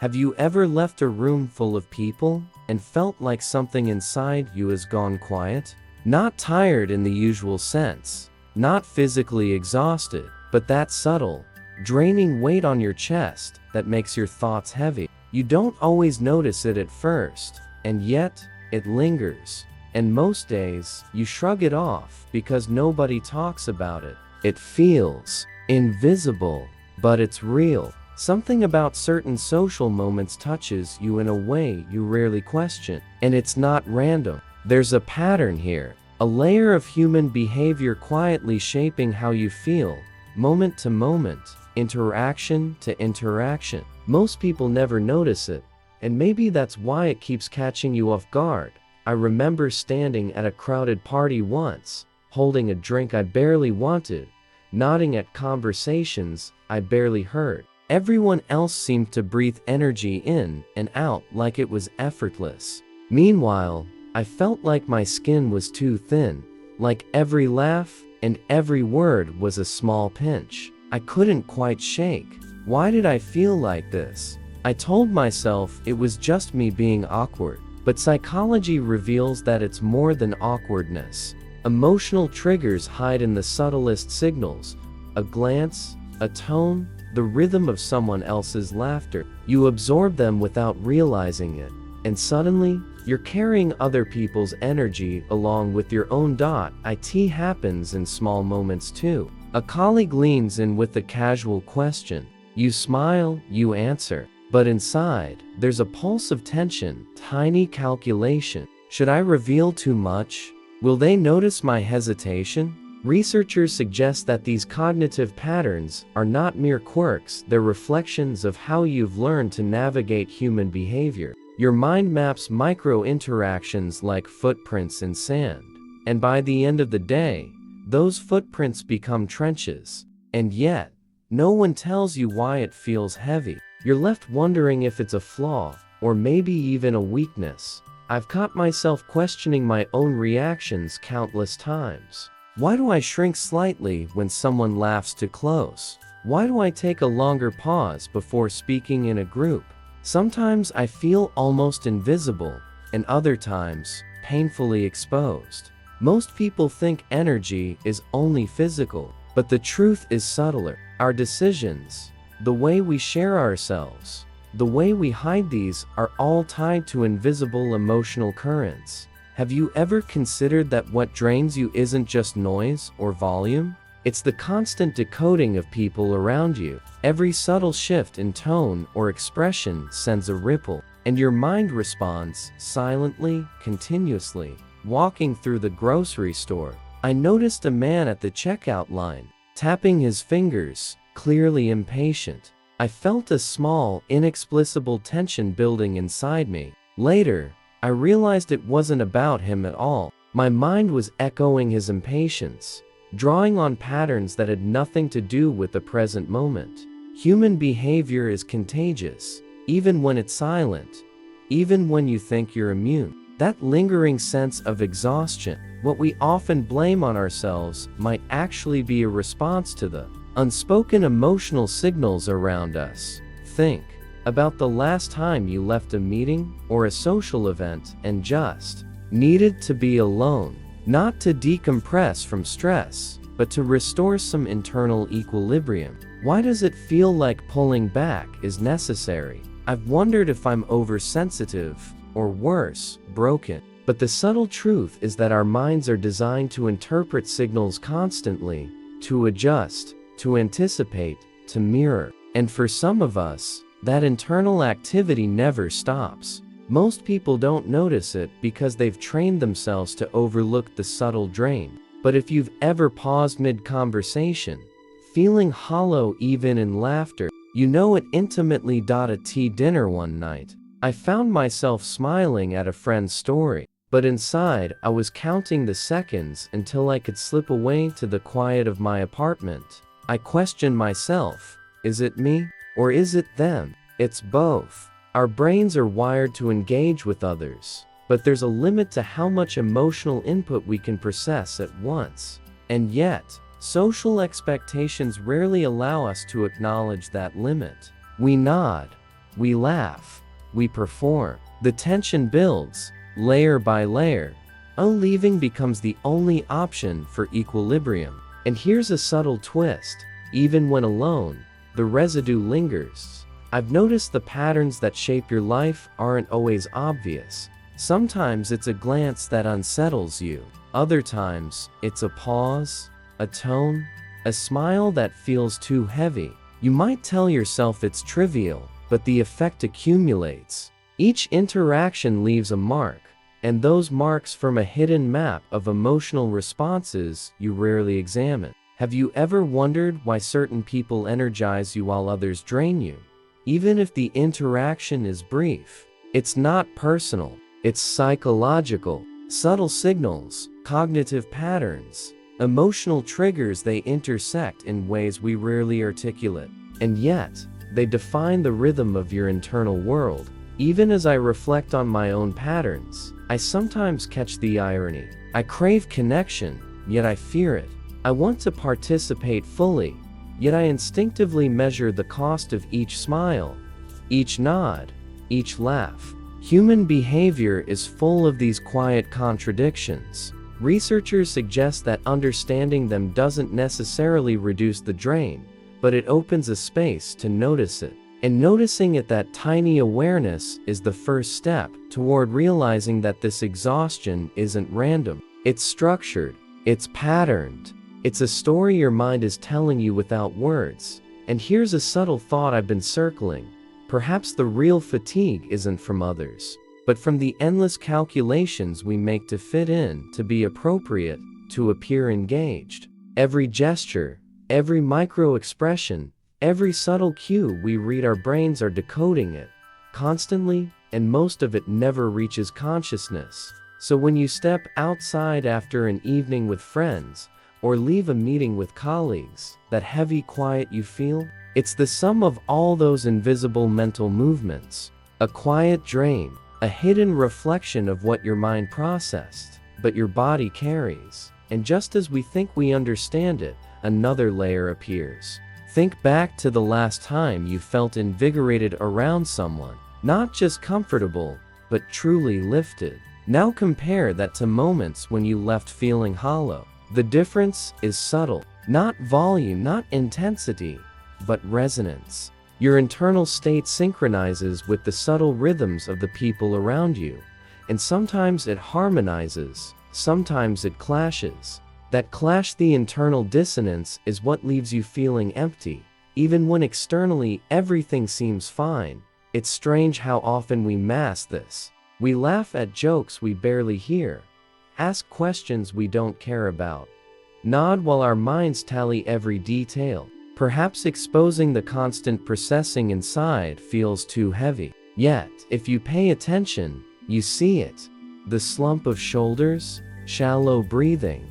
Have you ever left a room full of people and felt like something inside you has gone quiet? Not tired in the usual sense, not physically exhausted, but that subtle, draining weight on your chest that makes your thoughts heavy. You don't always notice it at first, and yet, it lingers. And most days, you shrug it off because nobody talks about it. It feels invisible, but it's real. Something about certain social moments touches you in a way you rarely question. And it's not random. There's a pattern here, a layer of human behavior quietly shaping how you feel, moment to moment, interaction to interaction. Most people never notice it, and maybe that's why it keeps catching you off guard. I remember standing at a crowded party once, holding a drink I barely wanted, nodding at conversations I barely heard. Everyone else seemed to breathe energy in and out like it was effortless. Meanwhile, I felt like my skin was too thin, like every laugh and every word was a small pinch I couldn't quite shake. Why did I feel like this? I told myself it was just me being awkward, but psychology reveals that it's more than awkwardness. Emotional triggers hide in the subtlest signals, a glance, a tone, the rhythm of someone else's laughter. You absorb them without realizing it, and suddenly, you're carrying other people's energy along with your own. It happens in small moments too. A colleague leans in with a casual question. You smile, you answer, but inside, there's a pulse of tension, tiny calculation. Should I reveal too much? Will they notice my hesitation? Researchers suggest that these cognitive patterns are not mere quirks, they're reflections of how you've learned to navigate human behavior. Your mind maps micro-interactions like footprints in sand. And by the end of the day, those footprints become trenches. And yet, no one tells you why it feels heavy. You're left wondering if it's a flaw, or maybe even a weakness. I've caught myself questioning my own reactions countless times. Why do I shrink slightly when someone laughs too close? Why do I take a longer pause before speaking in a group? Sometimes I feel almost invisible, and other times, painfully exposed. Most people think energy is only physical, but the truth is subtler. Our decisions, the way we share ourselves, the way we hide these are all tied to invisible emotional currents. Have you ever considered that what drains you isn't just noise or volume? It's the constant decoding of people around you. Every subtle shift in tone or expression sends a ripple, and your mind responds silently, continuously. Walking through the grocery store, I noticed a man at the checkout line, tapping his fingers, clearly impatient. I felt a small, inexplicable tension building inside me. Later, I realized it wasn't about him at all. My mind was echoing his impatience, drawing on patterns that had nothing to do with the present moment. Human behavior is contagious, even when it's silent, even when you think you're immune. That lingering sense of exhaustion, what we often blame on ourselves, might actually be a response to the unspoken emotional signals around us. Think about the last time you left a meeting or a social event and just needed to be alone, not to decompress from stress, but to restore some internal equilibrium. Why does it feel like pulling back is necessary? I've wondered if I'm oversensitive, or worse, broken. But the subtle truth is that our minds are designed to interpret signals constantly, to adjust, to anticipate, to mirror. And for some of us, that internal activity never stops. Most people don't notice it because they've trained themselves to overlook the subtle drain. But if you've ever paused mid-conversation, feeling hollow even in laughter, you know it intimately. At dinner one night, I found myself smiling at a friend's story, but inside I was counting the seconds until I could slip away to the quiet of my apartment. I questioned myself, is it me? Or is it them? It's both. Our brains are wired to engage with others, but there's a limit to how much emotional input we can process at once. And yet, social expectations rarely allow us to acknowledge that limit. We nod, We laugh. We perform. The tension builds, layer by layer. Leaving becomes the only option for equilibrium. And here's a subtle twist. Even when alone, the residue lingers. I've noticed the patterns that shape your life aren't always obvious. Sometimes it's a glance that unsettles you. Other times, it's a pause, a tone, a smile that feels too heavy. You might tell yourself it's trivial, but the effect accumulates. Each interaction leaves a mark, and those marks form a hidden map of emotional responses you rarely examine. Have you ever wondered why certain people energize you while others drain you? Even if the interaction is brief, it's not personal, it's psychological. Subtle signals, cognitive patterns, emotional triggers, they intersect in ways we rarely articulate. And yet, they define the rhythm of your internal world. Even as I reflect on my own patterns, I sometimes catch the irony. I crave connection, yet I fear it. I want to participate fully, yet I instinctively measure the cost of each smile, each nod, each laugh. Human behavior is full of these quiet contradictions. Researchers suggest that understanding them doesn't necessarily reduce the drain, but it opens a space to notice it. And noticing it, that tiny awareness, is the first step toward realizing that this exhaustion isn't random. It's structured, it's patterned, it's a story your mind is telling you without words. And here's a subtle thought I've been circling. Perhaps the real fatigue isn't from others, but from the endless calculations we make to fit in, to be appropriate, to appear engaged. Every gesture, every micro-expression, every subtle cue we read, our brains are decoding it constantly, and most of it never reaches consciousness. So when you step outside after an evening with friends, or leave a meeting with colleagues, that heavy quiet you feel, it's the sum of all those invisible mental movements. A quiet drain, a hidden reflection of what your mind processed, but your body carries. And just as we think we understand it, another layer appears. Think back to the last time you felt invigorated around someone, not just comfortable, but truly lifted. Now compare that to moments when you left feeling hollow. The difference is subtle, not volume, not intensity, but resonance. Your internal state synchronizes with the subtle rhythms of the people around you, and sometimes it harmonizes, sometimes it clashes. That clash, the internal dissonance, is what leaves you feeling empty, even when externally everything seems fine. It's strange how often we mask this. We laugh at jokes we barely hear, ask questions we don't care about, nod while our minds tally every detail. Perhaps exposing the constant processing inside feels too heavy. Yet, if you pay attention, you see it. The slump of shoulders, shallow breathing,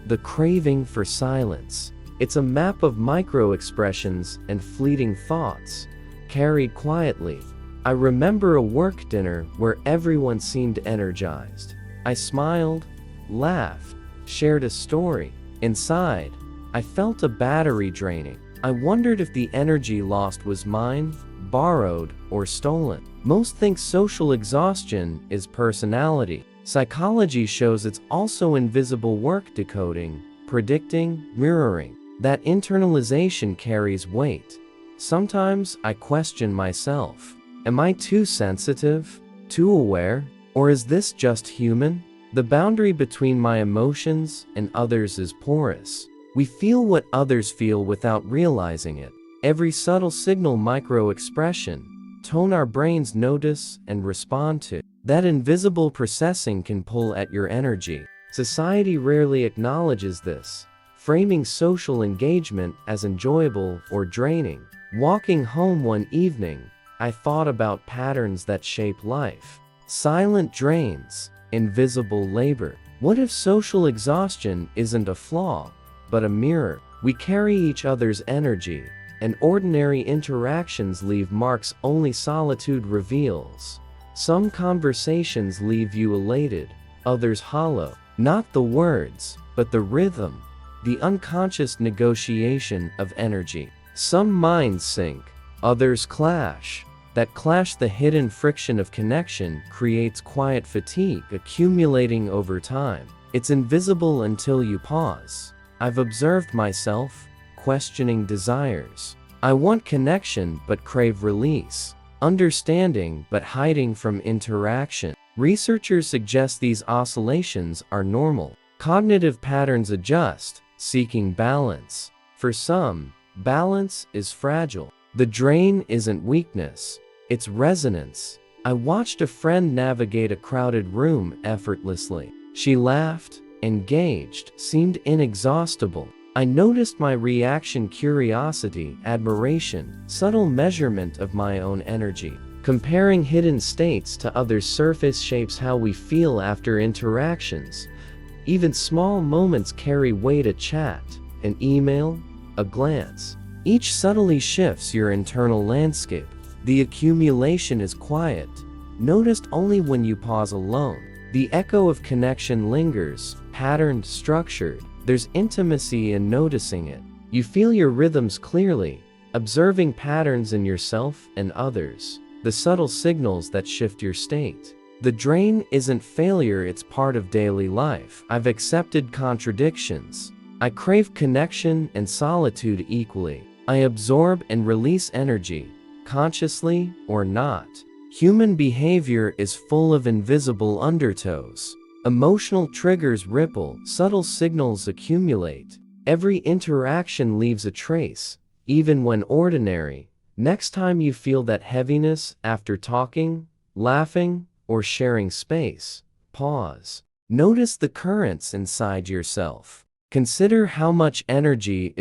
the craving for silence. It's a map of micro-expressions and fleeting thoughts, carried quietly. I remember a work dinner where everyone seemed energized. I smiled, laughed, shared a story. Inside, I felt a battery draining. I wondered if the energy lost was mine, borrowed, or stolen. Most think social exhaustion is personality. Psychology shows it's also invisible work: decoding, predicting, mirroring. That internalization carries weight. Sometimes I question myself. Am I too sensitive, too aware, or is this just human? The boundary between my emotions and others is porous. We feel what others feel without realizing it. Every subtle signal, micro-expression, tone our brains notice and respond to. That invisible processing can pull at your energy. Society rarely acknowledges this, framing social engagement as enjoyable or draining. Walking home one evening, I thought about patterns that shape life. Silent drains, invisible labor. What if social exhaustion isn't a flaw, but a mirror? We carry each other's energy, and ordinary interactions leave marks only solitude reveals. Some conversations leave you elated, others hollow. Not the words, but the rhythm, the unconscious negotiation of energy. Some minds sync, others clash. That clash, the hidden friction of connection, creates quiet fatigue accumulating over time. It's invisible until you pause. I've observed myself questioning desires. I want connection but crave release. Understanding but hiding from interaction. Researchers suggest these oscillations are normal. Cognitive patterns adjust, seeking balance. For some, balance is fragile. The drain isn't weakness, it's resonance. I watched a friend navigate a crowded room effortlessly. She laughed, engaged, seemed inexhaustible. I noticed my reaction: curiosity, admiration, subtle measurement of my own energy. Comparing hidden states to others' surface shapes how we feel after interactions. Even small moments carry weight: a chat, an email, a glance. Each subtly shifts your internal landscape. The accumulation is quiet, noticed only when you pause alone. The echo of connection lingers, patterned, structured. There's intimacy in noticing it. You feel your rhythms clearly, observing patterns in yourself and others. The subtle signals that shift your state. The drain isn't failure, it's part of daily life. I've accepted contradictions. I crave connection and solitude equally. I absorb and release energy, consciously or not. Human behavior is full of invisible undertows. Emotional triggers ripple, subtle signals accumulate. Every interaction leaves a trace, even when ordinary. Next time you feel that heaviness after talking, laughing, or sharing space, pause. Notice the currents inside yourself. Consider how much energy is